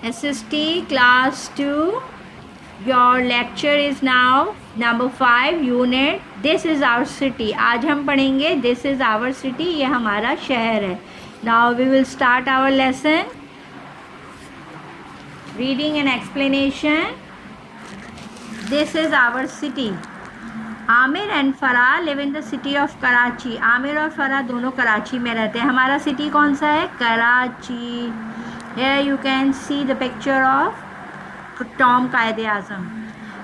SST Class 2. Your lecture is now number 5 unit This is our city. आज हम पढ़ेंगे This is our city. ये हमारा शहर है. Now we will start our lesson. Reading and explanation. This is our city. Aamir and Farah live in the city of Karachi. Aamir और फराह दोनों कराची में रहते हैं. हमारा सिटी कौन सा है? Karachi. Here you can see the picture of टॉम Quaid-e Azam.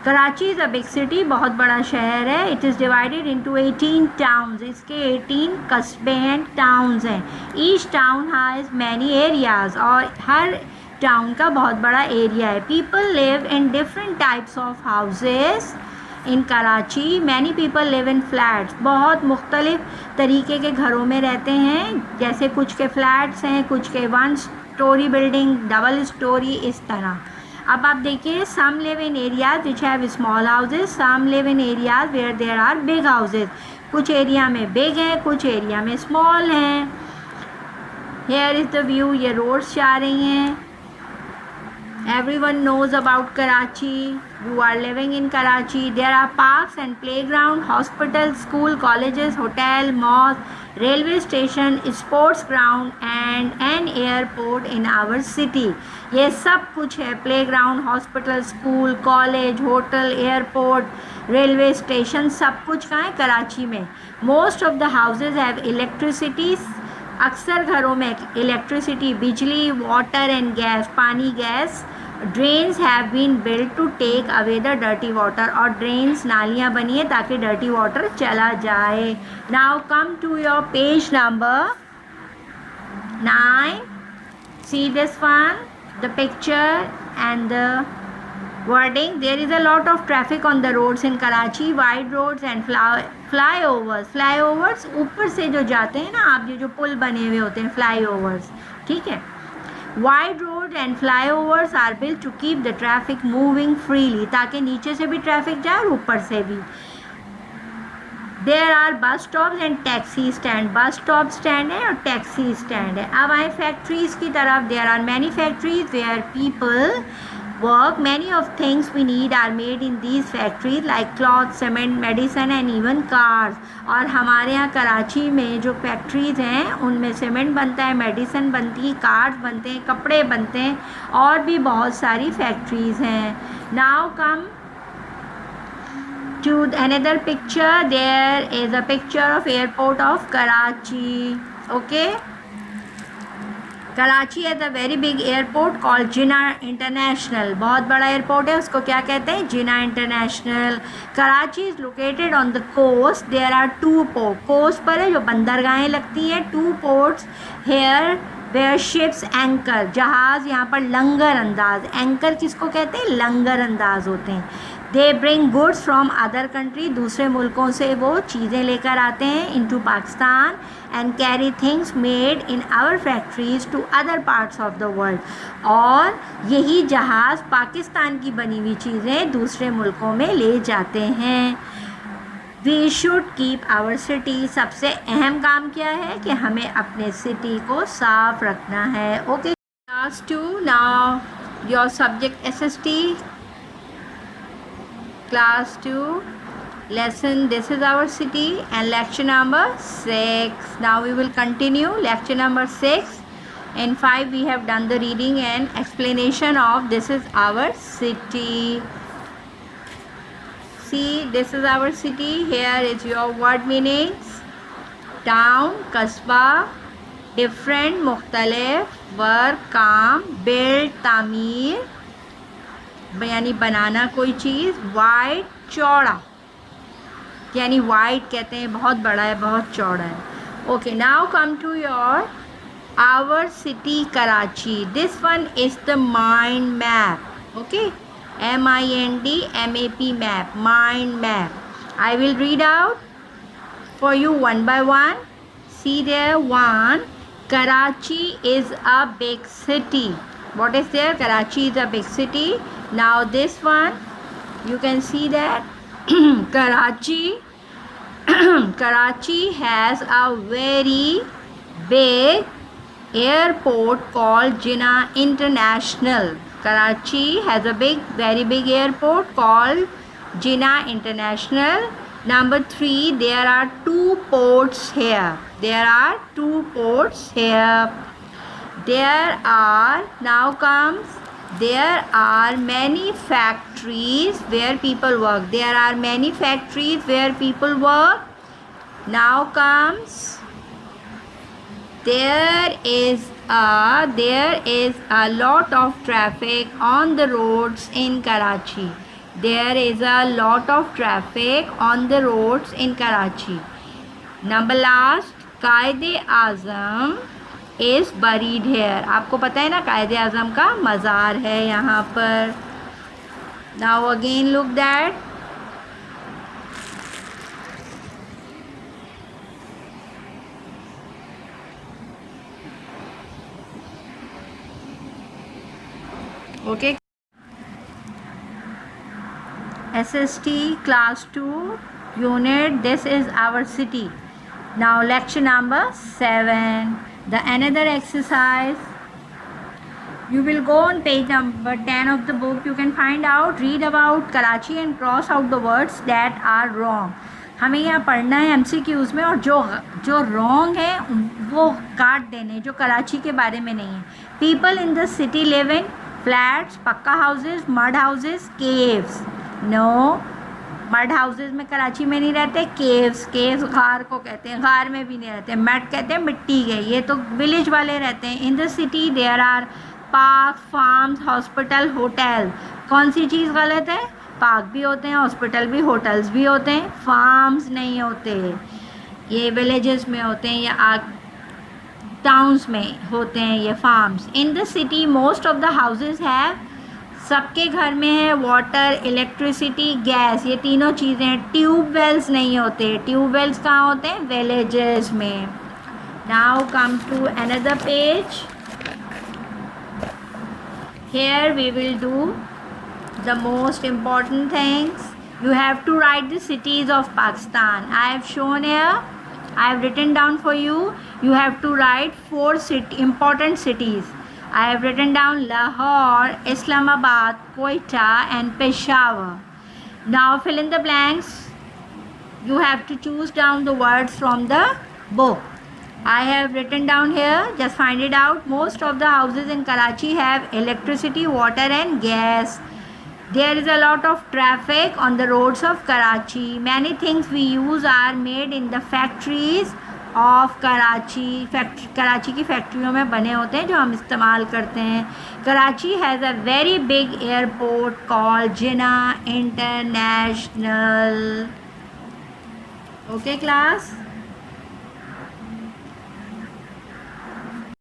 Karachi is a big city. बहुत बड़ा शहर है. It is divided into 18 towns. इसके 18 कस्बे एंड टाउन्स हैं. Each town has many areas. और हर टाउन का बहुत बड़ा एरिया है. People live in different types of houses in Karachi. Many people live in flats. बहुत मुख्तलिफ तरीके के घरों में रहते हैं. जैसे कुछ के फ्लैट्स हैं, कुछ के 1 स्टोरी बिल्डिंग, डबल स्टोरी, इस तरह. अब आप देखिए, some live in areas which have small houses, some live in areas where there are big houses. कुछ एरिया में बिग हैं, कुछ एरिया में स्मॉल हैं. Here is the view. ये रोड्स जा रही हैं. Everyone knows about Karachi. You are living in Karachi. There are parks and playground, hospitals, school, colleges, hotel, mosque, railway station, sports ground and an airport in our city. ये सब कुछ है. playground, hospital, school, college, hotel, airport, railway station, सब कुछ कहाँ है? कराची में. Most of the houses have electricity. अक्सर घरों में इलेक्ट्रिसिटी, बिजली, वाटर एंड गैस, पानी, gas. Drains have been built to take away the dirty water. और ड्रेन्स, नालियाँ बनी है ताकि डर्टी वाटर चला जाए. Now come to your page number 9. See this one, the picture and the wording. There is a lot of traffic on the roads in Karachi. Wide roads and flyovers. Flyovers ऊपर से जो जाते हैं ना, आप ये जो पुल बने हुए होते हैं, flyovers, ठीक है. Wide roads and flyovers are built to keep the traffic moving freely. ताकि नीचे से भी ट्रैफिक जाए और ऊपर से भी. There are bus stops and taxi stand. Bus stop stand है और टैक्सी स्टैंड है. अब आए फैक्ट्रीज की तरफ. There are many factories where people work. Many of things we need are made in these factories like cloth, cement, medicine and even cars. और हमारे यहाँ कराची में जो फैक्ट्रीज़ हैं उनमें सीमेंट बनता है, मेडिसिन बनती है, कार्स बनते हैं, कपड़े बनते हैं, और भी बहुत सारी फैक्ट्रीज़ हैं. Now come to another picture. There is a picture of airport of Karachi. Okay. Karachi है the very big airport called Jinnah international. बहुत बड़ा एयरपोर्ट है, उसको क्या कहते हैं? Jinnah international. Karachi is located on the coast. There are 2 port. Coast पर है जो बंदरगाहें लगती हैं. 2 ports here where ships anchor. जहाज़ यहाँ पर लंगर अंदाज. एंकर किसको कहते हैं? लंगर अंदाज होते हैं. They bring goods from other country. दूसरे मुल्कों से वो चीज़ें लेकर आते हैं into Pakistan and carry things made in our factories to other parts of the world. और यही जहाज़ पाकिस्तान की बनी हुई चीज़ें दूसरे मुल्कों में ले जाते हैं. We should keep our city. सबसे अहम काम क्या है? कि हमें अपने सिटी को साफ रखना है. Okay. Class 2. Now your subject SST. Class 2 lesson This is our city and lecture number 6. Now we will continue lecture number 6. In 5 we have done the reading and explanation of This is our city. See, this is our city. Here is your word meanings. Town, kasba, different, मुख्तलिफ, work, काम, build, तामीर यानी बनाना कोई चीज़. Wide, चौड़ा, यानी wide कहते हैं बहुत बड़ा है, बहुत चौड़ा है. Okay. Now come to your our city Karachi. This one is the mind map. Okay. MIND map. Mind map. I will read out for you one by one. See there. 1. Karachi is a big city. What is there? Karachi is a big city. Now this one, you can see that Karachi has a very big airport called Jinnah International. Karachi has a very big airport called Jinnah International. Number 3, there are 2 ports here. There are 2 ports here. There are many factories where people work. There are many factories where people work. Now comes, there is a lot of traffic on the roads in Karachi. There is a lot of traffic on the roads in Karachi. Number last, Quaid-e-Azam is buried here. आपको पता है ना, कायद-ए-आज़म का मज़ार है यहाँ पर. Now again look that. Okay. SST class 2 unit, this is our city. Now lecture number 7, the another exercise. You will go on page number 10 of the book. You can find out, read about Karachi and cross out the words that are wrong. हमें यहाँ पढ़ना है MCQs में, और जो wrong है वो काट देने, जो कराची के बारे में नहीं है. People in the city live in flats, पक्का houses, mud houses, caves. No, mud houses में कराची में नहीं रहते. केव्स गार को कहते हैं, गार में भी नहीं रहते. मड कहते हैं मिट्टी के, ये तो विलेज वाले रहते हैं. In the city there are park, farms, hospital, hotel. कौन सी चीज़ गलत है? पार्क भी होते हैं, हॉस्पिटल भी, होटल्स भी होते हैं, फार्म्स नहीं होते. ये विलेजेस में होते हैं या टाउन्स में होते हैं ये farms. In the city most of the houses have, सबके घर में है वाटर, इलेक्ट्रिसिटी, गैस, ये तीनों चीज़ें हैं. ट्यूबवेल्स नहीं होते. ट्यूबवेल्स कहाँ होते हैं? विलेजेस में. Now come to another page. Here we will do the most important things. You have to write the cities of Pakistan. I have shown here, I have written down for you. You have to write 4 important cities. I have written down Lahore, Islamabad, Quetta and Peshawar. Now fill in the blanks. You have to choose down the words from the book. I have written down here, just find it out. Most of the houses in Karachi have electricity, water and gas. There is a lot of traffic on the roads of Karachi. Many things we use are made in the factories of Karachi. Karachi की फैक्ट्रियों में बने होते हैं जो हम इस्तेमाल करते हैं. Karachi has a very big airport called Jinnah International. Okay class.